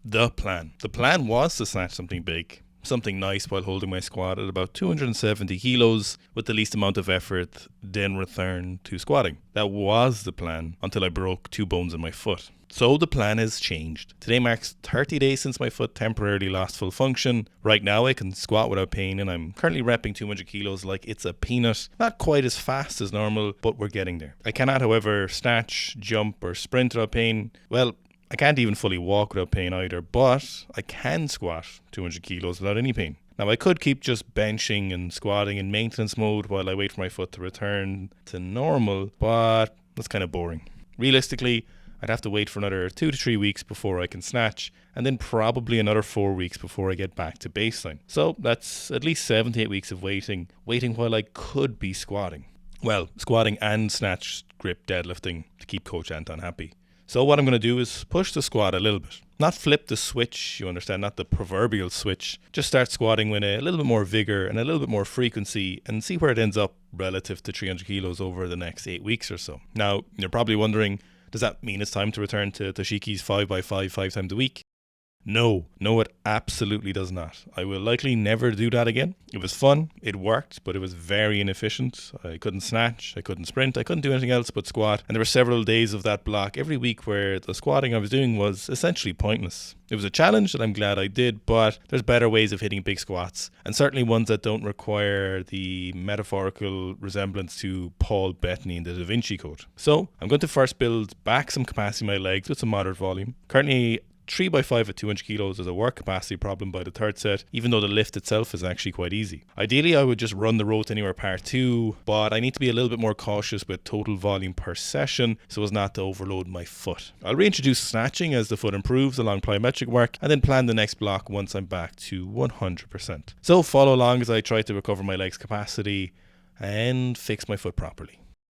The plan was to snatch something big, something nice while holding my squat at about 270 kilos with the least amount of effort, then return to squatting. That was the plan until I broke 2 bones in my foot. So the plan has changed. Today marks 30 days since my foot temporarily lost full function. Right now I can squat without pain, and I'm currently repping 200 kilos like it's a peanut. Not quite as fast as normal, but we're getting there. I cannot, however, snatch, jump or sprint without pain. Well, I can't even fully walk without pain either, but I can squat 200 kilos without any pain. Now, I could keep just benching and squatting in maintenance mode while I wait for my foot to return to normal, but that's kind of boring. Realistically, I'd have to wait for another 2 to 3 weeks before I can snatch, and then probably another 4 weeks before I get back to baseline. So that's at least 7 to 8 weeks of waiting while I could be squatting. Well, squatting and snatch, grip, deadlifting to keep Coach Anton happy. So what I'm going to do is push the squat a little bit. Not flip the switch, you understand, not the proverbial switch. Just start squatting with a little bit more vigor and a little bit more frequency and see where it ends up relative to 300 kilos over the next 8 weeks or so. Now, you're probably wondering, does that mean it's time to return to Toshiki's 5x5 5 times a week? No, it absolutely does not. I will likely never do that again. It was fun, it worked, but it was very inefficient. I couldn't snatch, I couldn't sprint, I couldn't do anything else but squat. And there were several days of that block every week where the squatting I was doing was essentially pointless. It was a challenge that I'm glad I did, but there's better ways of hitting big squats, and certainly ones that don't require the metaphorical resemblance to Paul Bettany in the Da Vinci Code. So I'm going to first build back some capacity in my legs with some moderate volume. Currently, 3x5 at 200 kilos is a work capacity problem by the third set, even though the lift itself is actually quite easy. Ideally, I would just run the row to anywhere part 2, but I need to be a little bit more cautious with total volume per session so as not to overload my foot. I'll reintroduce snatching as the foot improves along plyometric work, and then plan the next block once I'm back to 100%. So follow along as I try to recover my legs capacity and fix my foot properly.